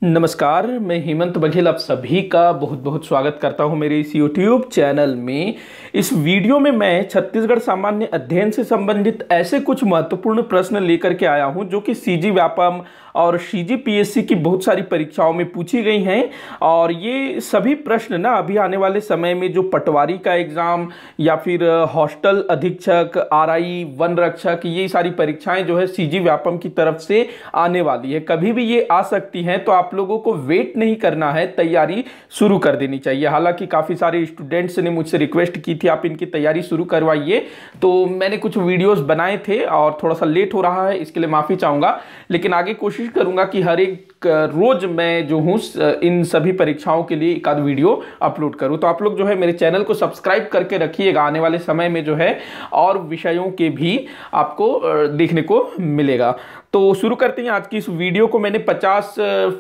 नमस्कार, मैं हेमंत बघेल आप सभी का बहुत बहुत स्वागत करता हूं मेरे इस YouTube चैनल में। इस वीडियो में मैं छत्तीसगढ़ सामान्य अध्ययन से संबंधित ऐसे कुछ महत्वपूर्ण प्रश्न लेकर के आया हूं जो कि सीजी व्यापम और CGPSC की बहुत सारी परीक्षाओं में पूछी गई हैं। और ये सभी प्रश्न ना अभी आने वाले समय में जो पटवारी का एग्जाम या फिर हॉस्टल अधीक्षक, RI, वन रक्षक, ये सारी परीक्षाएं जो है सीजी व्यापम की तरफ से आने वाली है, कभी भी ये आ सकती हैं। तो आप लोगों को वेट नहीं करना है, तैयारी शुरू कर देनी चाहिए। हालांकि काफ़ी सारे स्टूडेंट्स ने मुझसे रिक्वेस्ट की थी आप इनकी तैयारी शुरू करवाइए, तो मैंने कुछ वीडियोस बनाए थे और थोड़ा सा लेट हो रहा है, इसके लिए माफ़ी चाहूँगा। लेकिन आगे कोशिश करूँगा कि हर एक रोज मैं जो हूँ इन सभी परीक्षाओं के लिए एक आध वीडियो अपलोड करूँ। तो आप लोग जो है मेरे चैनल को सब्सक्राइब करके रखिएगा, आने वाले समय में जो है और विषयों के भी आपको देखने को मिलेगा। तो शुरू करते हैं आज की इस वीडियो को। मैंने 50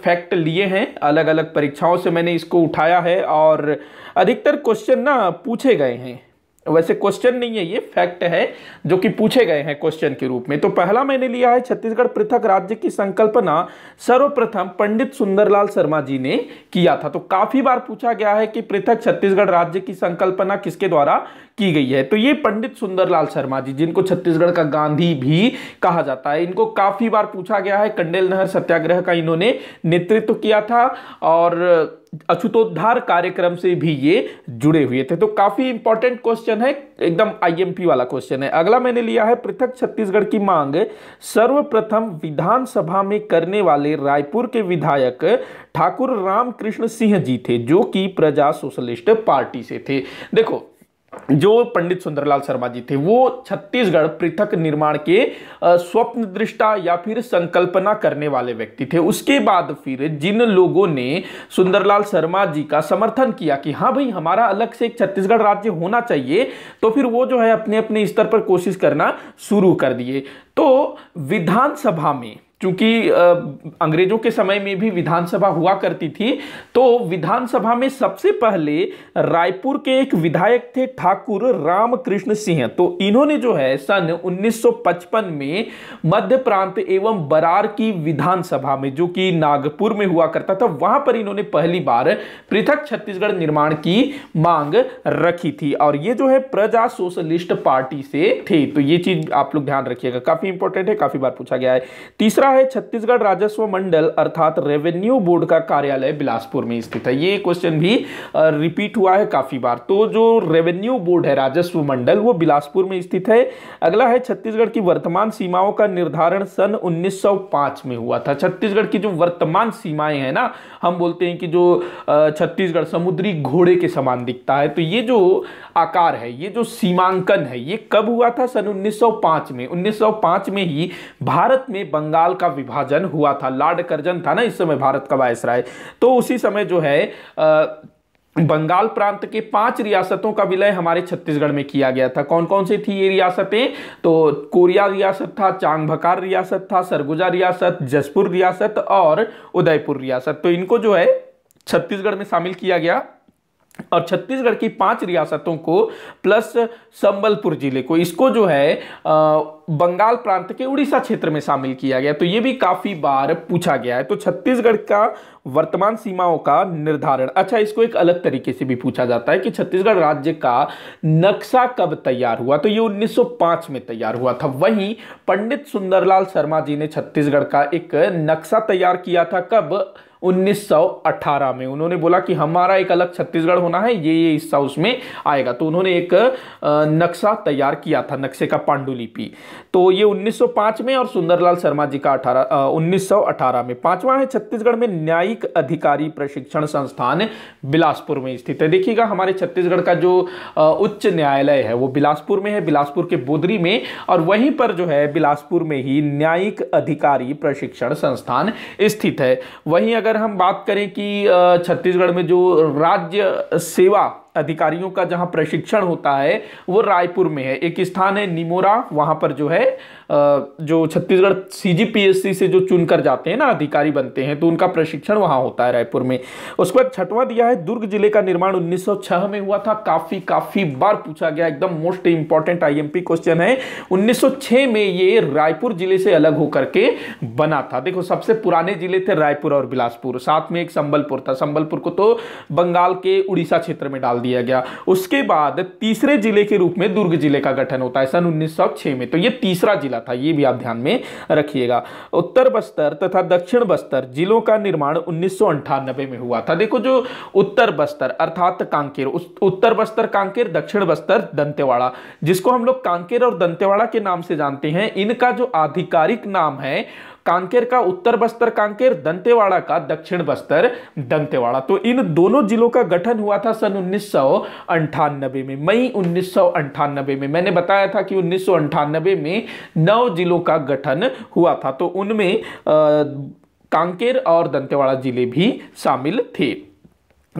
फैक्ट लिए हैं, अलग अलग परीक्षाओं से मैंने इसको उठाया है और अधिकतर क्वेश्चन ना पूछे गए हैं। वैसे क्वेश्चन नहीं है, ये फैक्ट है जो कि पूछे गए हैं क्वेश्चन के रूप में। तो पहला मैंने लिया है, छत्तीसगढ़ पृथक राज्य की संकल्पना सर्वप्रथम पंडित सुंदरलाल शर्मा जी ने किया था। तो काफी बार पूछा गया है कि पृथक छत्तीसगढ़ राज्य की संकल्पना किसके द्वारा की गई है। तो ये पंडित सुंदरलाल शर्मा जी, जिनको छत्तीसगढ़ का गांधी भी कहा जाता है, इनको काफी बार पूछा गया है। कंडेल नहर सत्याग्रह का इन्होंने नेतृत्व किया था और अछूतोद्धार कार्यक्रम से भी ये जुड़े हुए थे। तो काफी इंपॉर्टेंट क्वेश्चन है, एकदम IMP वाला क्वेश्चन है। अगला मैंने लिया है, पृथक छत्तीसगढ़ की मांग सर्वप्रथम विधानसभा में करने वाले रायपुर के विधायक ठाकुर रामकृष्ण सिंह जी थे, जो कि प्रजा सोशलिस्ट पार्टी से थे। देखो, जो पंडित सुंदरलाल शर्मा जी थे वो छत्तीसगढ़ पृथक निर्माण के स्वप्न दृष्टा या फिर संकल्पना करने वाले व्यक्ति थे। उसके बाद फिर जिन लोगों ने सुंदरलाल शर्मा जी का समर्थन किया कि हाँ भाई हमारा अलग से एक छत्तीसगढ़ राज्य होना चाहिए, तो फिर वो जो है अपने अपने स्तर पर कोशिश करना शुरू कर दिए। तो विधानसभा में, क्योंकि अंग्रेजों के समय में भी विधानसभा हुआ करती थी, तो विधानसभा में सबसे पहले रायपुर के एक विधायक थे ठाकुर रामकृष्ण सिंह। तो इन्होंने जो है सन 1955 में मध्य प्रांत एवं बरार की विधानसभा में, जो कि नागपुर में हुआ करता था, वहां पर इन्होंने पहली बार पृथक छत्तीसगढ़ निर्माण की मांग रखी थी। और ये जो है प्रजा सोशलिस्ट पार्टी से थे। तो ये चीज आप लोग ध्यान रखिएगा, काफी इंपॉर्टेंट है, काफी बार पूछा गया है। तीसरा है, छत्तीसगढ़ राजस्व मंडल अर्थात रेवेन्यू बोर्ड का कार्यालय बिलासपुर में स्थित है। ये क्वेश्चन भी रिपीट हुआ है काफी बार। तो जो रेवेन्यू बोर्ड है, राजस्व मंडल, वो बिलासपुर में स्थित है। अगला है, छत्तीसगढ़ की वर्तमान सीमाओं का निर्धारण सन 1905 में हुआ था। छत्तीसगढ़ की जो वर्तमान सीमाएं हैं ना, हम बोलते हैं कि जो छत्तीसगढ़ समुद्री घोड़े के समान दिखता है, तो ये जो आकार है, ये जो सीमांकन है, ये कब हुआ था? सन 1905 में। 1905 में ही भारत में बंगाल का विभाजन हुआ था। लॉर्ड कर्जन था ना इस समय भारत का वायसराय। तो उसी समय जो है बंगाल प्रांत के 5 रियासतों का विलय हमारे छत्तीसगढ़ में किया गया था। कौन कौन सी थी ये रियासतें? तो कोरिया रियासत था, चांगभकार रियासत था, सरगुजा रियासत, जसपुर रियासत और उदयपुर रियासत। तो इनको जो है छत्तीसगढ़ में शामिल किया गया और छत्तीसगढ़ की 5 रियासतों को प्लस संबलपुर जिले को, इसको जो है बंगाल प्रांत के उड़ीसा क्षेत्र में शामिल किया गया। तो ये भी काफी बार पूछा गया है। तो छत्तीसगढ़ का वर्तमान सीमाओं का निर्धारण, अच्छा, इसको एक अलग तरीके से भी पूछा जाता है कि छत्तीसगढ़ राज्य का नक्शा कब तैयार हुआ? तो ये 1905 में तैयार हुआ था। वहीं पंडित सुंदरलाल शर्मा जी ने छत्तीसगढ़ का एक नक्शा तैयार किया था। कब? 1918 में। उन्होंने बोला कि हमारा एक अलग छत्तीसगढ़ होना है, ये हिस्सा उसमें आएगा। तो उन्होंने एक नक्शा तैयार किया था, नक्शे का पांडुलिपि। तो ये 1905 में और सुंदरलाल शर्मा जी का 1918 में। 5वां है, छत्तीसगढ़ में न्यायिक अधिकारी प्रशिक्षण संस्थान बिलासपुर में स्थित है। देखिएगा, हमारे छत्तीसगढ़ का जो उच्च न्यायालय है वो बिलासपुर में है, बिलासपुर के बोदरी में। और वहीं पर जो है बिलासपुर में ही न्यायिक अधिकारी प्रशिक्षण संस्थान स्थित है। वहीं अगर हम बात करें कि छत्तीसगढ़ में जो राज्य सेवा अधिकारियों का जहां प्रशिक्षण होता है वो रायपुर में है। एक स्थान है निमोरा, वहां पर जो है जो छत्तीसगढ़ CGPSC से जो चुनकर जाते हैं ना, अधिकारी बनते हैं, तो उनका प्रशिक्षण वहां होता है रायपुर में। उसके बाद छठवां दिया है, दुर्ग जिले का निर्माण 1906 में हुआ था। काफी बार पूछा गया, एकदम मोस्ट इंपॉर्टेंट IMP क्वेश्चन है। 1906 में ये रायपुर जिले से अलग होकर के बना था। देखो, सबसे पुराने जिले थे रायपुर और बिलासपुर, साथ में एक संबलपुर था। संबलपुर को तो बंगाल के उड़ीसा क्षेत्र में डाल दिया गया। उसके बाद तीसरे जिले के रूप में दुर्ग जिले का गठन होता है सन 1906 में। तो ये तीसरा जिला था, ये भी आप ध्यान में रखिएगा। उत्तर बस्तर तथा दक्षिण बस्तर जिलों का निर्माण 1998 में हुआ था। देखो, जो उत्तर बस्तर अर्थात कांकेर, उत्तर बस्तर कांकेर, दक्षिण बस्तर दंतेवाड़ा, जिसको हम लोग कांकेर और दंतेवाड़ा के नाम से जानते हैं, इनका जो आधिकारिक नाम है, कांकेर का उत्तर बस्तर कांकेर, दंतेवाड़ा का दक्षिण बस्तर दंतेवाड़ा। तो इन दोनों जिलों का गठन हुआ था सन 1998 में, मई 1998 में। मैंने बताया था कि 1998 में 9 जिलों का गठन हुआ था, तो उनमें कांकेर और दंतेवाड़ा जिले भी शामिल थे।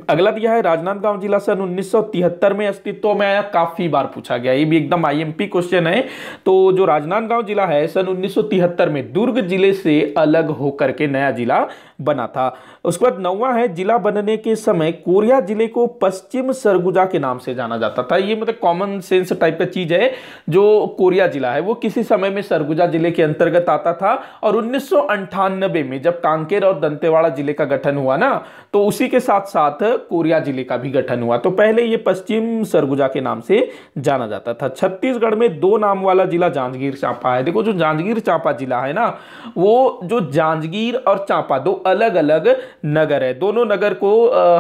अगला दिया है, राजनांदगांव जिला सन 1973 में अस्तित्व में आया। काफी बार पूछा गया, ये भी एकदम IMP क्वेश्चन है। तो जो राजनांदगांव जिला है, सन 1973 में दुर्ग जिले से अलग होकर के नया जिला बना था। उसके बाद 9वां है, जिला बनने के समय कोरिया जिले को पश्चिम सरगुजा के नाम से जाना जाता था। ये मतलब कॉमन सेंस टाइप का चीज है। जो कोरिया जिला है वो किसी समय में सरगुजा जिले के अंतर्गत आता था, और 1998 में जब कांकेर और दंतेवाड़ा जिले का गठन हुआ ना, तो उसी के साथ साथ कोरिया जिले का भी गठन हुआ। तो पहले ये पश्चिम सरगुजा के नाम से जाना जाता था। छत्तीसगढ़ में 2 नाम वाला जिला जांजगीर चांपा है। देखो, जो जांजगीर चांपा जिला है ना, वो जो जांजगीर और चांपा दो अलग अलग नगर है। दोनों नगर को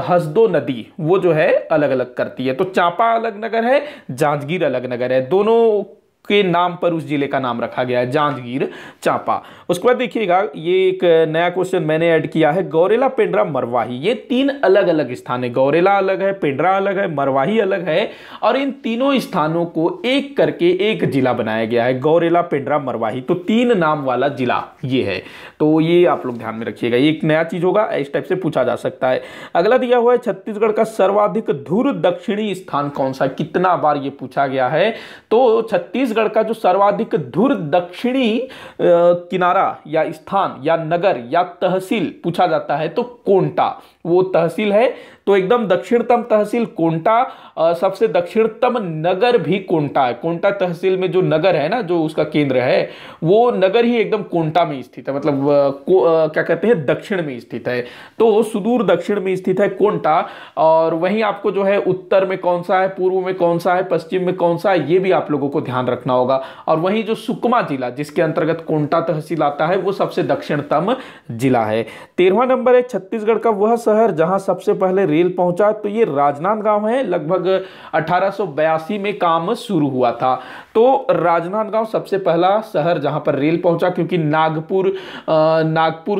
हसदो नदी वो जो है अलग अलग करती है। तो चांपा अलग नगर है, जांजगीर अलग नगर है। दोनों के नाम पर उस जिले का नाम रखा गया है, जांजगीर चांपा। उसके बाद देखिएगा, ये एक नया क्वेश्चन मैंने ऐड किया है, गौरेला, पेंड्रा, मरवाही। ये 3 अलग अलग स्थान है। गौरेला अलग है, पेंड्रा अलग है, मरवाही अलग है, और इन तीनों स्थानों को एक करके एक जिला बनाया गया है, गौरेला, पेंड्रा, मरवाही। तो 3 नाम वाला जिला ये है। तो ये आप लोग ध्यान में रखिएगा, ये एक नया चीज होगा, इस टाइप से पूछा जा सकता है। अगला दिया हुआ है, छत्तीसगढ़ का सर्वाधिक धुर दक्षिणी स्थान कौन सा? कितना बार ये पूछा गया है। तो छत्तीसगढ़ का जो सर्वाधिक धुर दक्षिणी किनारा या स्थान या नगर या तहसील पूछा जाता है, तो कोंटा वो तहसील है। तो एकदम दक्षिणतम तहसील कोंटा, सबसे दक्षिणतम नगर भी कोंटा है। कोंटा तहसील में जो नगर है ना, जो उसका केंद्र है, वो नगर ही एकदम कोंटा में स्थित है, मतलब क्या कहते हैं, दक्षिण में स्थित है। तो सुदूर दक्षिण में स्थित है कोंटा। और वहीं आपको जो है उत्तर में कौन सा है, पूर्व में कौन सा है, पश्चिम में कौन सा है, ये भी आप लोगों को ध्यान रखना होगा। और वहीं जो सुकमा जिला जिसके अंतर्गत कोंटा तहसील आता है, वो सबसे दक्षिणतम जिला है। 13वां नंबर है, छत्तीसगढ़ का वह शहर जहां सबसे पहले रेल पहुंचा। तो ये राजनांदगांव है। लगभग 1882 में काम शुरू हुआ था। तो राजनांदगांव सबसे पहला शहर जहां पर रेल पहुंचा, क्योंकि नागपुर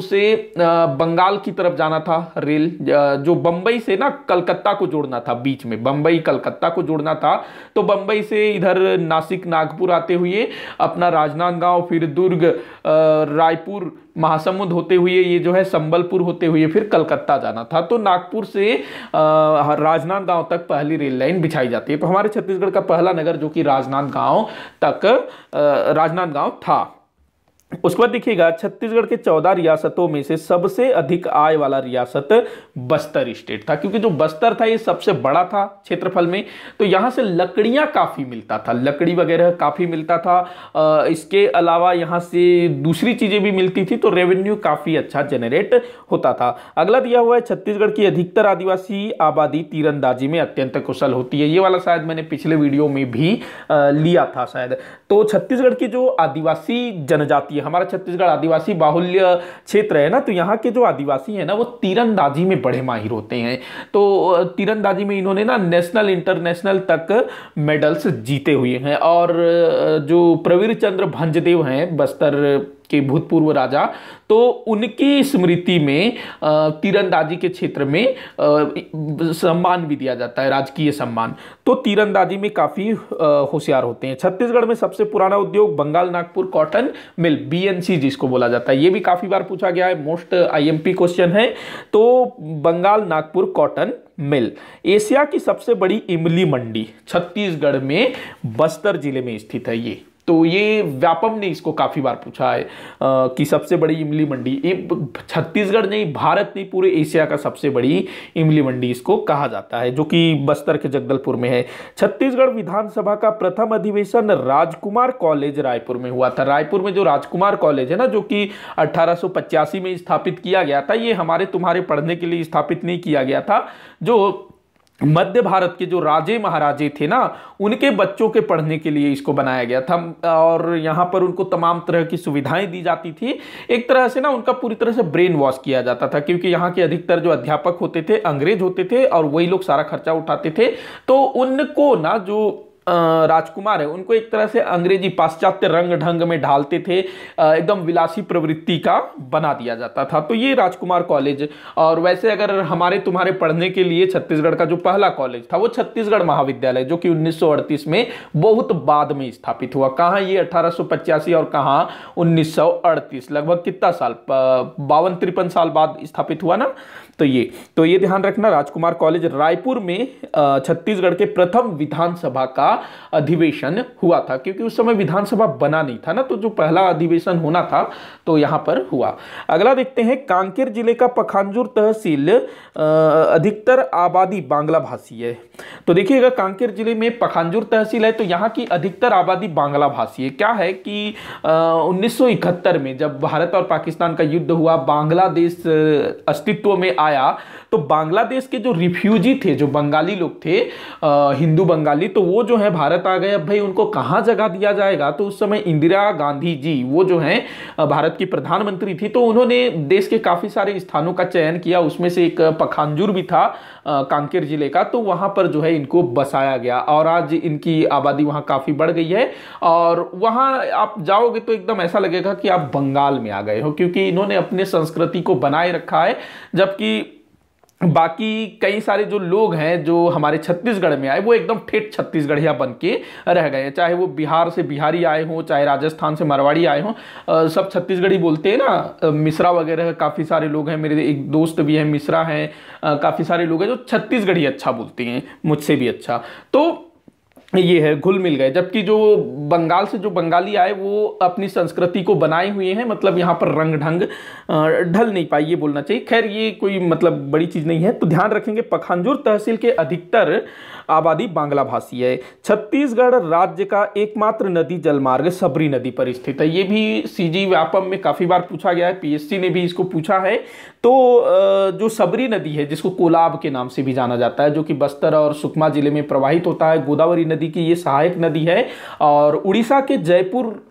से बंगाल की तरफ जाना था रेल, जो बंबई से ना कलकत्ता को जोड़ना था, बीच में बंबई कलकत्ता को जोड़ना था। तो बंबई से इधर नासिक नागपुर आते हुए अपना राजनांदगांव, फिर दुर्ग, रायपुर, महासमुंद होते हुए ये जो है संबलपुर होते हुए फिर कलकत्ता जाना था। तो नागपुर से राजनांदगांव तक पहली रेल लाइन बिछाई जाती है। तो हमारे छत्तीसगढ़ का पहला नगर जो कि राजनांदगांव था। उसके बाद देखिएगा, छत्तीसगढ़ के 14 रियासतों में से सबसे अधिक आय वाला रियासत बस्तर स्टेट था, क्योंकि जो बस्तर था ये सबसे बड़ा था क्षेत्रफल में। तो यहां से लकड़ियां काफी मिलता था, लकड़ी वगैरह काफी मिलता था। इसके अलावा यहां से दूसरी चीजें भी मिलती थी, तो रेवेन्यू काफी अच्छा जनरेट होता था। अगला दिया हुआ है, छत्तीसगढ़ की अधिकतर आदिवासी आबादी तीरंदाजी में अत्यंत कुशल होती है। ये वाला शायद मैंने पिछले वीडियो में भी लिया था शायद। तो छत्तीसगढ़ की जो आदिवासी जनजाति, हमारा छत्तीसगढ़ आदिवासी बाहुल्य क्षेत्र है ना, तो यहाँ के जो आदिवासी हैं ना, वो तीरंदाजी में बड़े माहिर होते हैं। तो तीरंदाजी में इन्होंने ना नेशनल इंटरनेशनल तक मेडल्स जीते हुए हैं। और जो प्रवीर चंद्र भंजदेव हैं, बस्तर के भूतपूर्व राजा, तो उनकी स्मृति में तीरंदाजी के क्षेत्र में सम्मान भी दिया जाता है, राजकीय सम्मान। तो तीरंदाजी में काफी होशियार होते हैं। छत्तीसगढ़ में सबसे पुराना उद्योग Bengal Nagpur cotton mill, BNC जिसको बोला जाता है, ये भी काफी बार पूछा गया है, मोस्ट IMP क्वेश्चन है। तो Bengal Nagpur cotton mill. Asia की सबसे बड़ी इमली मंडी छत्तीसगढ़ में बस्तर जिले में स्थित है। ये तो ये व्यापम ने इसको काफी बार पूछा है कि सबसे बड़ी इमली मंडी, ये छत्तीसगढ़ नहीं, भारत नहीं, पूरे एशिया का सबसे बड़ी इमली मंडी इसको कहा जाता है, जो कि बस्तर के जगदलपुर में है। छत्तीसगढ़ विधानसभा का प्रथम अधिवेशन राजकुमार कॉलेज रायपुर में हुआ था। रायपुर में जो राजकुमार कॉलेज है ना, जो कि 1885 में स्थापित किया गया था, ये हमारे तुम्हारे पढ़ने के लिए स्थापित नहीं किया गया था। जो मध्य भारत के जो राजे महाराजे थे ना, उनके बच्चों के पढ़ने के लिए इसको बनाया गया था, और यहाँ पर उनको तमाम तरह की सुविधाएं दी जाती थी। एक तरह से ना उनका पूरी तरह से ब्रेन वॉश किया जाता था, क्योंकि यहाँ के अधिकतर जो अध्यापक होते थे अंग्रेज होते थे, और वही लोग सारा खर्चा उठाते थे। तो उनको ना जो राजकुमार है, उनको एक तरह से अंग्रेजी पाश्चात्य रंग ढंग में ढालते थे, एकदम विलासी प्रवृत्ति का बना दिया जाता था। तो ये राजकुमार कॉलेज। और वैसे अगर हमारे तुम्हारे पढ़ने के लिए छत्तीसगढ़ का जो पहला कॉलेज था वो छत्तीसगढ़ महाविद्यालय, जो कि 1938 में बहुत बाद में स्थापित हुआ। कहाँ ये 1885 और कहाँ 1938, लगभग कितना साल, 52-53 साल बाद स्थापित हुआ ना। तो ये ध्यान रखना, राजकुमार कॉलेज रायपुर में छत्तीसगढ़ के प्रथम विधानसभा का अधिवेशन हुआ था, क्योंकि उस समय विधानसभा बना नहीं था ना, तो जो पहला अधिवेशन होना था तो यहां पर हुआ। अगला देखते हैं, कांकेर जिले का पखांजूर तहसील अधिकतर आबादी बांग्ला भाषी है। तो देखिएगा, कांकेर जिले में पखांजूर तहसील है, तो यहाँ की अधिकतर आबादी बांग्ला भाषी है। क्या है कि 1971 में जब भारत और पाकिस्तान का युद्ध हुआ, बांग्लादेश अस्तित्व में आया, तो बांग्लादेश के जो रिफ्यूजी थे, जो बंगाली लोग थे, हिंदू बंगाली, तो वो जो है भारत आ गए। अब भाई उनको कहाँ जगह दिया जाएगा, तो उस समय इंदिरा गांधी जी, वो जो है भारत की प्रधानमंत्री थी, तो उन्होंने देश के काफी सारे स्थानों का चयन किया, उसमें से एक पखांजूर भी था कांकेर जिले का, तो वहां पर जो है इनको बसाया गया, और आज इनकी आबादी वहां काफी बढ़ गई है। और वहां आप जाओगे तो एकदम ऐसा लगेगा कि आप बंगाल में आ गए हो, क्योंकि इन्होंने अपने संस्कृति को बनाए रखा है, जबकि बाकी कई सारे जो लोग हैं जो हमारे छत्तीसगढ़ में आए, वो एकदम ठेठ छत्तीसगढ़िया बन के रह गए हैं। चाहे वो बिहार से बिहारी आए हों, चाहे राजस्थान से मारवाड़ी आए हों, सब छत्तीसगढ़ी बोलते हैं ना। मिश्रा वगैरह काफ़ी सारे लोग हैं, मेरे एक दोस्त भी हैं मिश्रा हैं, काफ़ी सारे लोग हैं जो छत्तीसगढ़ी अच्छा बोलते हैं, मुझसे भी अच्छा। तो ये है, घुल मिल गए। जबकि जो बंगाल से जो बंगाली आए, वो अपनी संस्कृति को बनाए हुए हैं, मतलब यहाँ पर रंग ढंग ढल नहीं पाई, ये बोलना चाहिए। खैर ये कोई मतलब बड़ी चीज नहीं है। तो ध्यान रखेंगे, पखांजूर तहसील के अधिकतर आबादी बांग्ला भाषी है। छत्तीसगढ़ राज्य का एकमात्र नदी जलमार्ग सबरी नदी पर स्थित है। ये भी सीजी व्यापम में काफी बार पूछा गया है, पीएससी ने भी इसको पूछा है। तो जो सबरी नदी है, जिसको कोलाब के नाम से भी जाना जाता है, जो कि बस्तर और सुकमा जिले में प्रवाहित होता है, गोदावरी नदी की ये सहायक नदी है, और उड़ीसा के जयपुर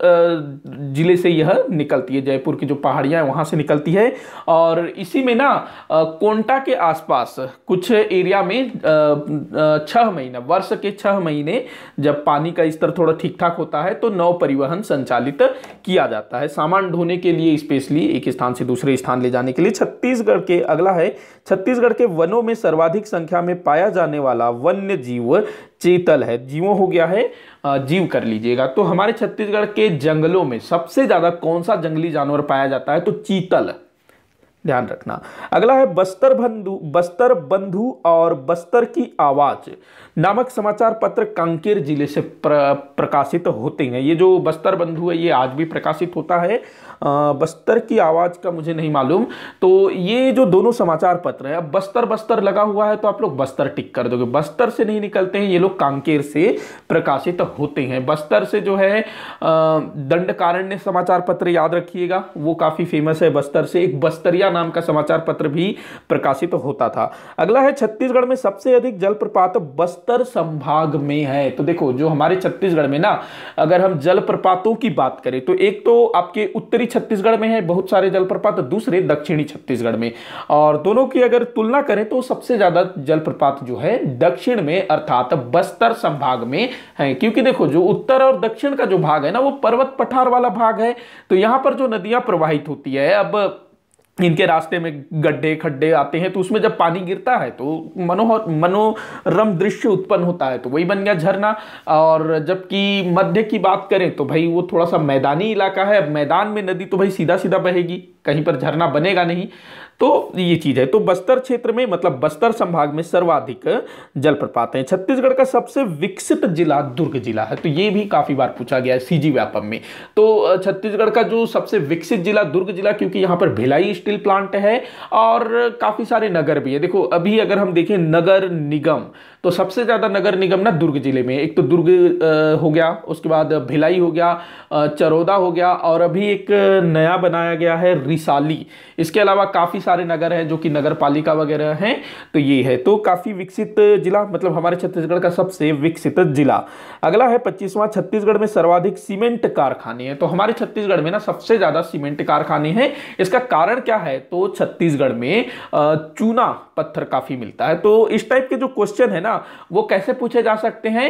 जिले से यह निकलती है। जयपुर की जो पहाड़ियां हैं वहां से निकलती है, और इसी में ना कोंटा के आसपास कुछ एरिया में 6 महीने, वर्ष के 6 महीने जब पानी का स्तर थोड़ा ठीक ठाक होता है, तो नौ परिवहन संचालित किया जाता है, सामान ढोने के लिए, स्पेशली एक स्थान से दूसरे स्थान ले जाने के लिए। छत्तीसगढ़ के अगला है, छत्तीसगढ़ के वनों में सर्वाधिक संख्या में पाया जाने वाला वन्य जीव चीतल है। जीवों हो गया है, जीव कर लीजिएगा। तो हमारे छत्तीसगढ़ के जंगलों में सबसे ज्यादा कौन सा जंगली जानवर पाया जाता है, तो चीतल, ध्यान रखना। अगला है, बस्तर बंधु और बस्तर की आवाज नामक समाचार पत्र कांकेर जिले से प्रकाशित होते हैं। ये जो बस्तर बंधु है, ये आज भी प्रकाशित होता है। बस्तर की आवाज का मुझे नहीं मालूम। तो ये जो दोनों समाचार पत्र है, अब बस्तर लगा हुआ है तो आप लोग बस्तर टिक कर दोगे, बस्तर से नहीं निकलते हैं ये लोग, कांकेर से प्रकाशित होते हैं। बस्तर से जो है दंडकारण्य समाचार पत्र याद रखिएगा, वो काफी फेमस है। बस्तर से एक बस्तरिया नाम का समाचार पत्र भी प्रकाशित होता था। अगला है, छत्तीसगढ़ में सबसे अधिक जलप्रपात बस्तर संभाग में है। तो देखो, जो हमारे छत्तीसगढ़ में ना, अगर हम जलप्रपातों की बात करें तो एक तो आपके उत्तरी छत्तीसगढ़ में है बहुत सारे जलप्रपात, दूसरे दक्षिणी छत्तीसगढ़ में, और दोनों की अगर तुलना करें तो सबसे ज्यादा जलप्रपात जो है दक्षिण में, अर्थात बस्तर संभाग में है। क्योंकि देखो, जो उत्तर और दक्षिण का जो भाग है ना, वो पर्वत पठार वाला भाग है। तो यहां पर जो नदियां प्रवाहित होती है, अब इनके रास्ते में गड्ढे खड्डे आते हैं, तो उसमें जब पानी गिरता है तो मनोरम दृश्य उत्पन्न होता है, तो वही बन गया झरना। और जबकि मध्य की बात करें तो भाई वो थोड़ा सा मैदानी इलाका है। अब मैदान में नदी तो भाई सीधा सीधा बहेगी, कहीं पर झरना बनेगा नहीं, तो ये चीज है। तो बस्तर क्षेत्र में मतलब बस्तर संभाग में सर्वाधिक जलप्रपात हैं। छत्तीसगढ़ का सबसे विकसित जिला दुर्ग जिला है, तो ये भी काफी बार पूछा गया है सीजी व्यापम में। तो छत्तीसगढ़ का जो सबसे विकसित जिला दुर्ग जिला, क्योंकि यहाँ पर भिलाई स्टील प्लांट है और काफी सारे नगर भी है। देखो अभी अगर हम देखें नगर निगम, तो सबसे ज्यादा नगर निगम ना दुर्ग जिले में, एक तो दुर्ग हो गया, उसके बाद भिलाई हो गया, चरोदा हो गया, और अभी एक नया बनाया गया है रिसाली। इसके अलावा काफी सारे नगर हैं जो कि नगर पालिका वगैरह हैं। तो ये है, तो काफी विकसित जिला, मतलब हमारे छत्तीसगढ़ का सबसे विकसित जिला। अगला है 25वां, छत्तीसगढ़ में सर्वाधिक सीमेंट कारखाने हैं। तो हमारे छत्तीसगढ़ में ना सबसे ज्यादा सीमेंट कारखाने हैं। इसका कारण क्या है, तो छत्तीसगढ़ में चूना पत्थर काफी मिलता है। तो इस टाइप के जो क्वेश्चन है ना वो कैसे पूछे जा सकते हैं,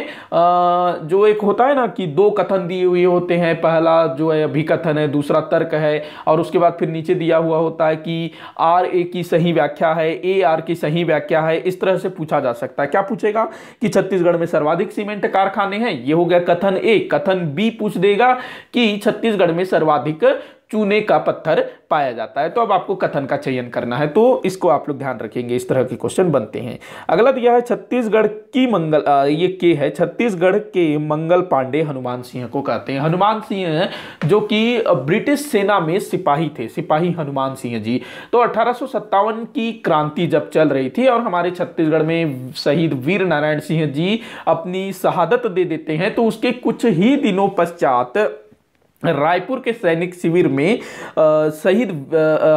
जो एक होता है ना कि दो कथन दिए हुए होते हैं, पहला जो है अभिकथन है, दूसरा तर्क है, और उसके बाद फिर नीचे दिया हुआ होता है कि आर ए की सही व्याख्या है, ए आर की सही व्याख्या है। इस तरह से पूछा जा सकता है। क्या पूछेगा कि छत्तीसगढ़ में सर्वाधिक सीमेंट कारखाने हैं, ये हो गया कथन ए। कथन बी पूछ देगा कि छत्तीसगढ़ में सर्वाधिक चूने का पत्थर पाया जाता है। तो अब आपको कथन का चयन करना है, तो इसको आप लोग ध्यान रखेंगे, इस तरह के क्वेश्चन बनते हैं। अगला दिया है छत्तीसगढ़ की ये के है, छत्तीसगढ़ के मंगल पांडे हनुमान सिंह को कहते हैं। हनुमान सिंह जो कि ब्रिटिश सेना में सिपाही थे, सिपाही हनुमान सिंह जी। तो 1857 की क्रांति जब चल रही थी और हमारे छत्तीसगढ़ में शहीद वीर नारायण सिंह जी अपनी शहादत दे देते हैं, तो उसके कुछ ही दिनों पश्चात रायपुर के सैनिक शिविर में शहीद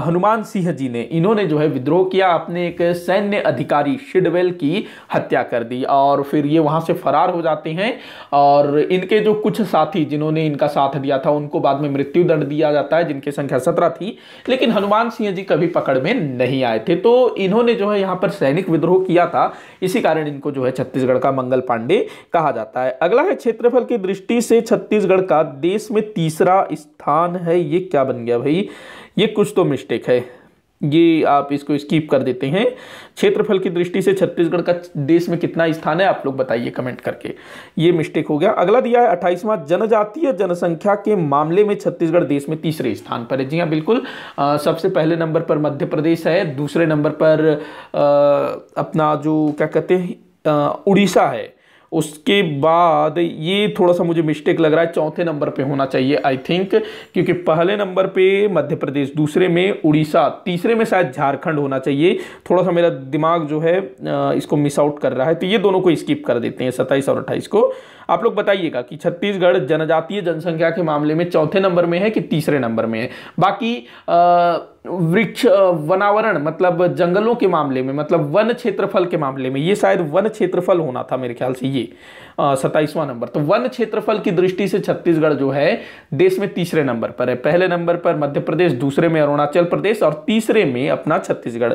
हनुमान सिंह जी ने, इन्होंने जो है विद्रोह किया, अपने एक सैन्य अधिकारी शिडवेल की हत्या कर दी, और फिर ये वहां से फरार हो जाते हैं। और इनके जो कुछ साथी जिन्होंने इनका साथ दिया था उनको बाद में मृत्यु दंड दिया जाता है, जिनकी संख्या 17 थी, लेकिन हनुमान सिंह जी कभी पकड़ में नहीं आए थे। तो इन्होंने जो है यहाँ पर सैनिक विद्रोह किया था, इसी कारण इनको जो है छत्तीसगढ़ का मंगल पांडे कहा जाता है। अगला है क्षेत्रफल की दृष्टि से छत्तीसगढ़ का देश में तीसरा स्थान है। ये क्या बन गया भाई, ये कुछ तो मिस्टेक है, ये आप इसको स्किप कर देते हैं। क्षेत्रफल की दृष्टि से छत्तीसगढ़ का देश में कितना स्थान है, आप लोग बताइए कमेंट करके, ये मिस्टेक हो गया। अगला दिया है 28वां, जनजातीय जनसंख्या के मामले में छत्तीसगढ़ देश में तीसरे स्थान पर है। जी हाँ बिल्कुल, सबसे पहले नंबर पर मध्य प्रदेश है, दूसरे नंबर पर अपना जो क्या कहते हैं उड़ीसा है, उसके बाद ये थोड़ा सा मुझे मिस्टेक लग रहा है, चौथे नंबर पे होना चाहिए आई थिंक, क्योंकि पहले नंबर पे मध्य प्रदेश, दूसरे में उड़ीसा, तीसरे में शायद झारखंड होना चाहिए। थोड़ा सा मेरा दिमाग जो है इसको मिस आउट कर रहा है, तो ये दोनों को स्किप कर देते हैं, 27 और 28 को। आप लोग बताइएगा कि छत्तीसगढ़ जनजातीय जनसंख्या के मामले में चौथे नंबर में है कि तीसरे नंबर में है। बाकी वृक्ष वनावरण मतलब जंगलों के मामले में, मतलब वन क्षेत्रफल के मामले में, ये शायद वन क्षेत्रफल होना था मेरे ख्याल से, ये 27वां नंबर। तो वन क्षेत्रफल की दृष्टि से छत्तीसगढ़ जो है देश में तीसरे नंबर पर है। पहले नंबर पर मध्य प्रदेश, दूसरे में अरुणाचल प्रदेश और तीसरे में अपना छत्तीसगढ़।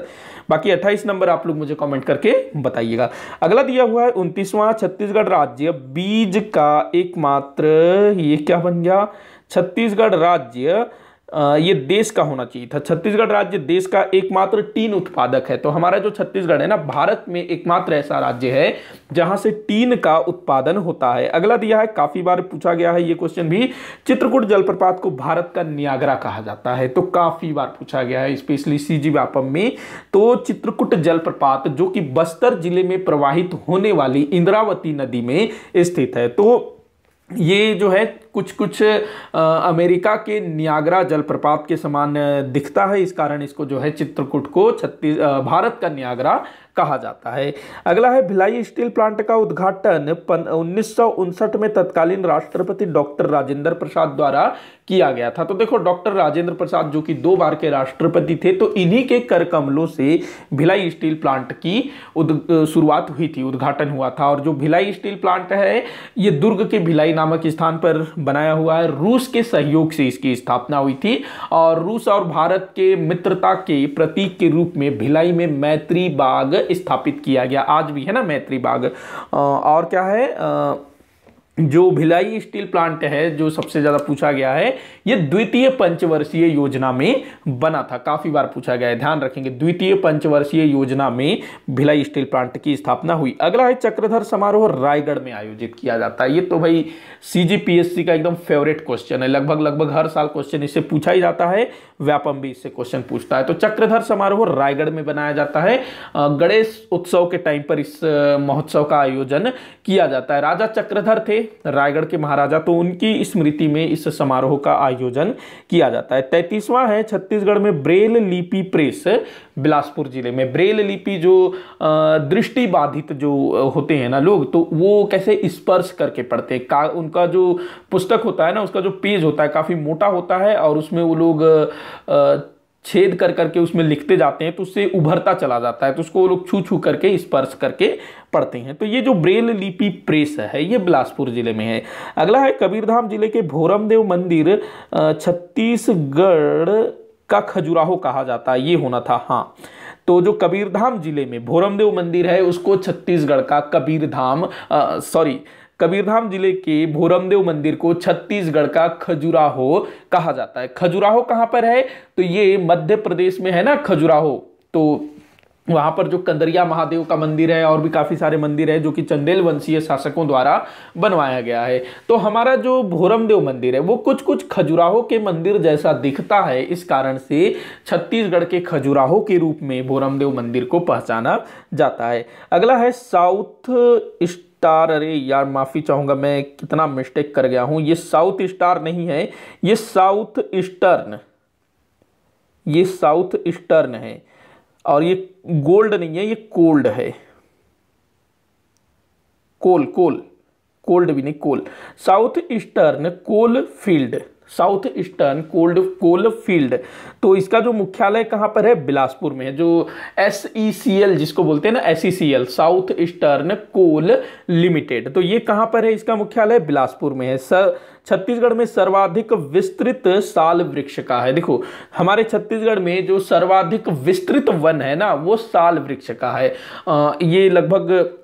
बाकी 28 नंबर आप लोग मुझे कमेंट करके बताइएगा। अगला दिया हुआ है 29वां, छत्तीसगढ़ राज्य बीज का एकमात्र, ये क्या बन गया, छत्तीसगढ़ राज्य ये देश का होना चाहिए था। छत्तीसगढ़ राज्य देश का एकमात्र टीन उत्पादक है। तो हमारा जो छत्तीसगढ़ है ना, भारत में एकमात्र ऐसा राज्य है जहां से टीन का उत्पादन होता है। अगला दिया है, काफी बार पूछा गया है ये क्वेश्चन भी, चित्रकूट जलप्रपात को भारत का नियाग्रा कहा जाता है। तो काफी बार पूछा गया है, स्पेशली सीजी व्यापम में। तो चित्रकूट जलप्रपात जो कि बस्तर जिले में प्रवाहित होने वाली इंद्रावती नदी में स्थित है। तो ये जो है कुछ कुछ अमेरिका के नियाग्रा जलप्रपात के समान दिखता है, इस कारण इसको जो है चित्रकूट को भारत का नियाग्रा कहा जाता है। अगला है, भिलाई स्टील प्लांट का उद्घाटन 1959 में तत्कालीन राष्ट्रपति डॉक्टर राजेंद्र प्रसाद द्वारा किया गया था। तो देखो डॉक्टर राजेंद्र प्रसाद जो कि 2 बार के राष्ट्रपति थे, तो इन्हीं के कर कमलों से भिलाई स्टील प्लांट की शुरुआत हुई थी, उद्घाटन हुआ था। और जो भिलाई स्टील प्लांट है ये दुर्ग के भिलाई नामक स्थान पर बनाया हुआ है। रूस के सहयोग से इसकी स्थापना हुई थी और रूस और भारत के मित्रता के प्रतीक के रूप में भिलाई में मैत्री बाग स्थापित किया गया। आज भी है ना मैत्री बाग। और क्या है, जो भिलाई स्टील प्लांट है, जो सबसे ज्यादा पूछा गया है, ये द्वितीय पंचवर्षीय योजना में बना था, काफी बार पूछा गया है, ध्यान रखेंगे। द्वितीय पंचवर्षीय योजना में भिलाई स्टील प्लांट की स्थापना हुई। अगला है चक्रधर समारोह रायगढ़ में आयोजित किया जाता है। ये तो भाई सीजीपीएससी का एकदम फेवरेट क्वेश्चन है, लगभग हर साल क्वेश्चन इससे पूछा ही जाता है, व्यापम भी इससे क्वेश्चन पूछता है। तो चक्रधर समारोह रायगढ़ में बनाया जाता है। गणेश उत्सव के टाइम पर इस महोत्सव का आयोजन किया जाता है। राजा चक्रधर थे रायगढ़ के महाराजा, तो उनकी स्मृति में इस समारोह का आयोजन किया जाता है। 33वां है छत्तीसगढ़ में ब्रेल लिपि प्रेस, बिलासपुर जिले में। ब्रेल लिपि जो दृष्टि बाधित जो होते हैं ना लोग, तो वो कैसे स्पर्श करके पढ़ते हैं। उनका जो पुस्तक होता है ना, उसका जो पेज होता है काफी मोटा होता है और उसमें वो लोग छेद कर करके उसमें लिखते जाते हैं, तो उससे उभरता चला जाता है, तो उसको वो लोग छू छू करके स्पर्श करके पढ़ते हैं। तो ये जो ब्रेल लिपि प्रेस है ये बिलासपुर जिले में है। अगला है कबीरधाम जिले के भोरमदेव मंदिर छत्तीसगढ़ का खजुराहो कहा जाता है, ये होना था। हाँ, तो जो कबीरधाम जिले में भोरमदेव मंदिर है उसको छत्तीसगढ़ का कबीरधाम जिले के भोरमदेव मंदिर को छत्तीसगढ़ का खजुराहो कहा जाता है। खजुराहो कहां पर है? तो ये मध्य प्रदेश में है ना खजुराहो। तो वहां पर जो कंदरिया महादेव का मंदिर है और भी काफी सारे मंदिर है जो कि चंदेल वंशीय शासकों द्वारा बनवाया गया है। तो हमारा जो भोरमदेव मंदिर है वो कुछ कुछ खजुराहो के मंदिर जैसा दिखता है, इस कारण से छत्तीसगढ़ के खजुराहो के रूप में भोरमदेव मंदिर को पहचाना जाता है। अगला है साउथ स्टार। अरे यार माफी चाहूंगा, मैं कितना मिस्टेक कर गया हूं। ये साउथ स्टार नहीं है, ये साउथ ईस्टर्न है और ये गोल्ड नहीं है, ये कोल्ड है। कोल्ड भी नहीं, coal. South eastern coal field. तो इसका जो मुख्यालय कहां पर है? बिलासपुर में है। जो SECL जिसको बोलते हैं ना, SECL साउथ ईस्टर्न कोल लिमिटेड, तो ये कहां पर है? इसका मुख्यालय बिलासपुर में है। छत्तीसगढ़ में सर्वाधिक विस्तृत साल वृक्ष का है। देखो हमारे छत्तीसगढ़ में जो सर्वाधिक विस्तृत वन है ना, वो साल वृक्ष का है। ये लगभग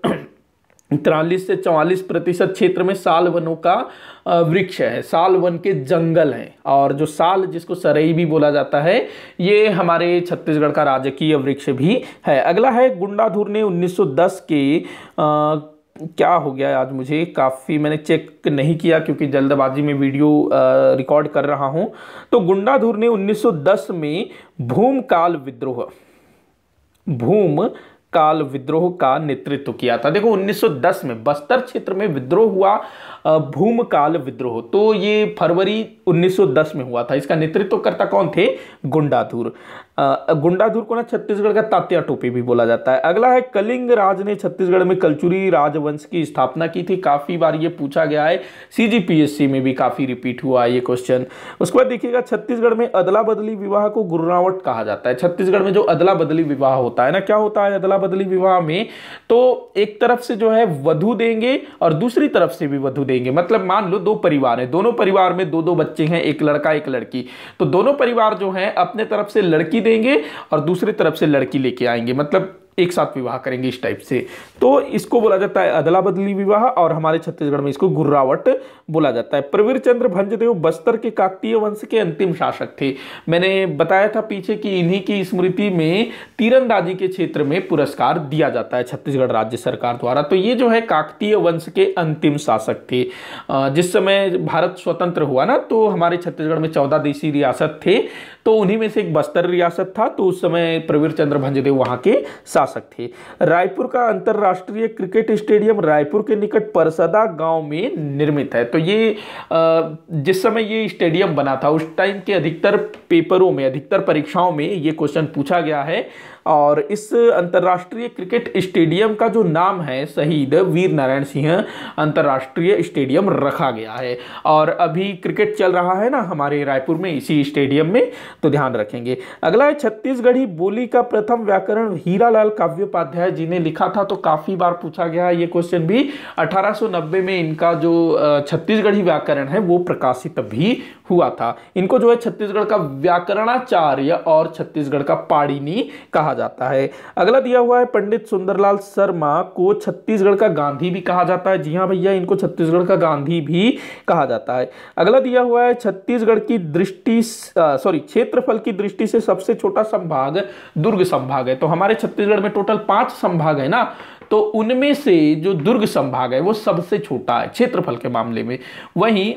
43 से 44% क्षेत्र में साल वनों का वृक्ष है, साल वन के जंगल हैं। और जो साल जिसको सरई भी बोला जाता है, ये हमारे छत्तीसगढ़ का राजकीय वृक्ष भी है। अगला है गुंडाधुर ने 1910 के क्या हो गया आज, मुझे काफ़ी मैंने चेक नहीं किया क्योंकि जल्दबाजी में वीडियो रिकॉर्ड कर रहा हूं। तो गुंडाधुर ने 1910 में भूमकाल विद्रोह का नेतृत्व किया था। देखो 1910 में बस्तर क्षेत्र में विद्रोह हुआ, भूमकाल विद्रोह, तो ये फरवरी 1910 में हुआ था। इसका नेतृत्वकर्ता कौन थे? गुंडाधुर। गुंडाधुर को ना छत्तीसगढ़ का तात्या टोपी भी बोला जाता है। अगला है कलिंग राज ने छत्तीसगढ़ में कलचुरी राजवंश की स्थापना की थी। काफी बार ये पूछा गया है, सीजीपीएससी में भी काफी रिपीट हुआ ये क्वेश्चन। उसके बाद देखिएगा छत्तीसगढ़ में अदला बदली विवाह को गुर्रावट कहा जाता है। छत्तीसगढ़ में जो अदला बदली विवाह होता है ना, क्या होता है अदला बदली विवाह में? तो एक तरफ से जो है वधू देंगे और दूसरी तरफ से भी वधू देंगे। मतलब मान लो दो परिवार है, दोनों परिवार में दो बच्चे हैं, एक लड़का एक लड़की, तो दोनों परिवार जो है अपने तरफ से लड़की देंगे और दूसरी तरफ से लड़की लेके आएंगे, मतलब एक साथ विवाह करेंगे इस टाइप से। तो इसको बोला जाता है अदला बदली विवाह और हमारे छत्तीसगढ़ में इसको गुर्रावट बोला जाता है। प्रवीर चंद्र भंजदेव बस्तर के काकतीय वंश के अंतिम शासक थे। मैंने बताया था पीछे कि इन्हीं की स्मृति में तीरंदाजी के क्षेत्र में पुरस्कार दिया जाता है छत्तीसगढ़ राज्य सरकार द्वारा। तो ये जो है काकतीय वंश के अंतिम शासक थे। जिस समय भारत स्वतंत्र हुआ ना, तो हमारे छत्तीसगढ़ में 14 देशी रियासत थे, तो उन्हीं में से एक बस्तर रियासत था। तो उस समय प्रवीर चंद्र भंजदेव वहां के शासक थे। रायपुर का अंतरराष्ट्रीय क्रिकेट स्टेडियम रायपुर के निकट परसदा गांव में निर्मित है। तो ये जिस समय ये स्टेडियम बना था उस टाइम के अधिकतर पेपरों में, अधिकतर परीक्षाओं में ये क्वेश्चन पूछा गया है। और इस अंतर्राष्ट्रीय क्रिकेट स्टेडियम का जो नाम है शहीद वीर नारायण सिंह अंतर्राष्ट्रीय स्टेडियम रखा गया है। और अभी क्रिकेट चल रहा है ना हमारे रायपुर में इसी स्टेडियम में, तो ध्यान रखेंगे। अगला है छत्तीसगढ़ी बोली का प्रथम व्याकरण हीरालाल काव्योपाध्याय जी ने लिखा था। तो काफी बार पूछा गया है ये क्वेश्चन भी। 1890 में इनका जो छत्तीसगढ़ी व्याकरण है वो प्रकाशित भी हुआ था। इनको जो है छत्तीसगढ़ का व्याकरणाचार्य और छत्तीसगढ़ का पाणिनि कहा जाता है। अगला दिया हुआ है पंडित सुंदरलाल शर्मा को छत्तीसगढ़ का गांधी भी कहा जाता है। जी हाँ भैया, इनको छत्तीसगढ़ का गांधी भी कहा जाता है। अगला दिया हुआ है छत्तीसगढ़ की क्षेत्रफल की दृष्टि से सबसे छोटा संभाग दुर्ग संभाग है। तो हमारे छत्तीसगढ़ में टोटल 5 संभाग है ना, तो उनमें से जो दुर्ग संभाग है वो सबसे छोटा है क्षेत्रफल के मामले में। वहीं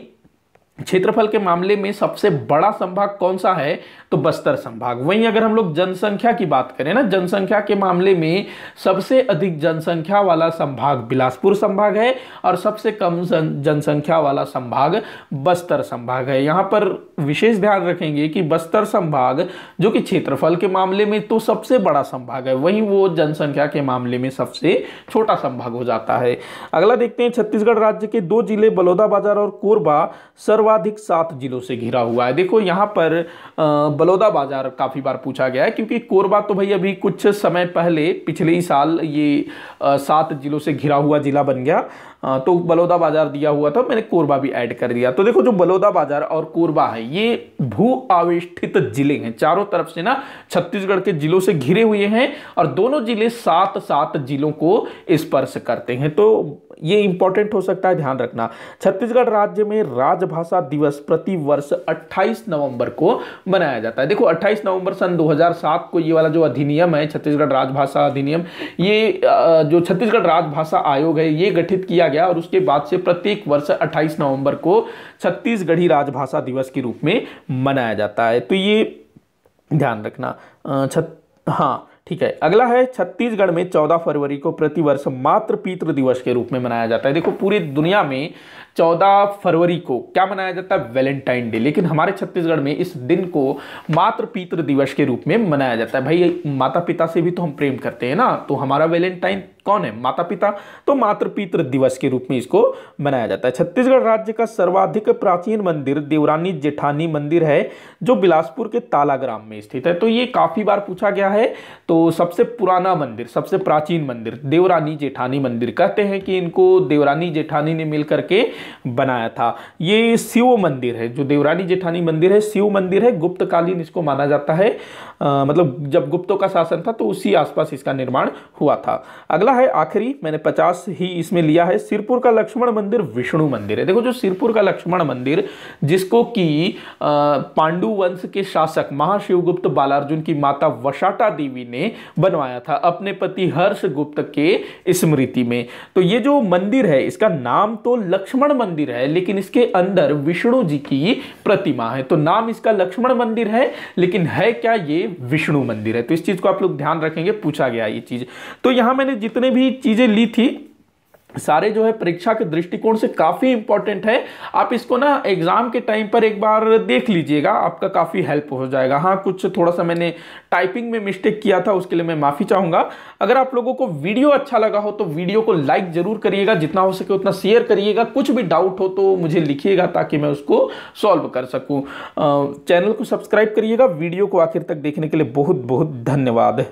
क्षेत्रफल के मामले में सबसे बड़ा संभाग कौन सा है, तो बस्तर संभाग। वहीं अगर हम लोग जनसंख्या की बात करें ना, जनसंख्या के मामले में सबसे अधिक जनसंख्या वाला संभाग बिलासपुर संभाग है और सबसे कम जनसंख्या वाला संभाग बस्तर संभाग है। यहां पर विशेष ध्यान रखेंगे कि बस्तर संभाग जो कि क्षेत्रफल के मामले में तो सबसे बड़ा संभाग है, वहीं वो जनसंख्या के मामले में सबसे छोटा संभाग हो जाता है। अगला देखते हैं, छत्तीसगढ़ राज्य के 2 जिले बलौदाबाजार और कोरबा सर्वाधिक 7 जिलों से घिरा हुआ है। देखो यहाँ पर बलौदाबाजार काफी बार पूछा गया है, क्योंकि कोरबा तो भाई अभी कुछ समय पहले पिछले ही साल ये 7 जिलों से घिरा हुआ जिला बन गया। तो बलौदाबाजार दिया हुआ था, मैंने कोरबा भी ऐड कर दिया। तो देखो जो बलौदाबाजार और कोरबा है ये भू आवेष्टित जिले हैं, चारों तरफ से ना छत्तीसगढ़ के जिलों से घिरे हुए हैं और दोनों जिले 7-7 जिलों को स्पर्श करते हैं। तो ये इंपॉर्टेंट हो सकता है, ध्यान रखना। छत्तीसगढ़ राज्य में राजभाषा दिवस प्रति वर्ष 28 नवंबर को मनाया जाता है। देखो 28 नवंबर सन 2007 को ये वाला जो अधिनियम है छत्तीसगढ़ राजभाषा अधिनियम, ये जो छत्तीसगढ़ राजभाषा आयोग है ये गठित किया गया और उसके बाद से प्रत्येक वर्ष 28 नवंबर को छत्तीसगढ़ी राजभाषा दिवस के रूप में मनाया जाता है। तो ये ध्यान रखना। हाँ ठीक है। अगला है, छत्तीसगढ़ में 14 फरवरी को प्रतिवर्ष मातृ पितृ दिवस के रूप में मनाया जाता है। देखो पूरी दुनिया में 14 फरवरी को क्या मनाया जाता है, वैलेंटाइन डे, लेकिन हमारे छत्तीसगढ़ में इस दिन को मातृ पितृ दिवस के रूप में मनाया जाता है। भाई माता पिता से भी तो हम प्रेम करते हैं ना, तो हमारा वैलेंटाइन कौन है, माता पिता, तो मातृ पितृ दिवस के रूप में इसको मनाया जाता है। छत्तीसगढ़ राज्य का सर्वाधिक प्राचीन मंदिर देवरानी जेठानी मंदिर है, जो बिलासपुर के तालाग्राम में स्थित है। तो ये काफी बार पूछा गया है। तो सबसे पुराना मंदिर, सबसे प्राचीन मंदिर देवरानी जेठानी मंदिर, कहते हैं कि इनको देवरानी जेठानी ने मिलकर के बनाया था। ये शिव मंदिर है, जो देवरानी जेठानी मंदिर है शिव मंदिर है, गुप्तकालीन इसको माना जाता है। मतलब जब गुप्तों का शासन था तो उसी आसपास इसका निर्माण हुआ था। अगला है आखिरी, मैंने 50 ही इसमें लिया है, सिरपुर का लक्ष्मण मंदिर विष्णु मंदिर है। देखो जो सिरपुर का लक्ष्मण मंदिर, जिसको कि पांडु वंश के शासक महाशिवगुप्त बालार्जुन की माता वशाटा देवी ने बनवाया था अपने पति हर्षगुप्त के स्मृति में। तो ये जो मंदिर है इसका नाम तो लक्ष्मण मंदिर है, लेकिन इसके अंदर विष्णु जी की प्रतिमा है। तो नाम इसका लक्ष्मण मंदिर है, लेकिन है क्या, ये विष्णु मंदिर है। तो इस चीज को आप लोग ध्यान रखेंगे, पूछा गया ये चीज। तो यहां मैंने जितने भी चीजें ली थी सारे जो है परीक्षा के दृष्टिकोण से काफी इंपॉर्टेंट है। आप इसको ना एग्जाम के टाइम पर एक बार देख लीजिएगा, आपका काफी हेल्प हो जाएगा। हाँ कुछ थोड़ा सा मैंने टाइपिंग में मिस्टेक किया था, उसके लिए मैं माफी चाहूंगा। अगर आप लोगों को वीडियो अच्छा लगा हो तो वीडियो को लाइक जरूर करिएगा, जितना हो सके उतना शेयर करिएगा। कुछ भी डाउट हो तो मुझे लिखिएगा ताकि मैं उसको सॉल्व कर सकूं। चैनल को सब्सक्राइब करिएगा। वीडियो को आखिर तक देखने के लिए बहुत बहुत धन्यवाद।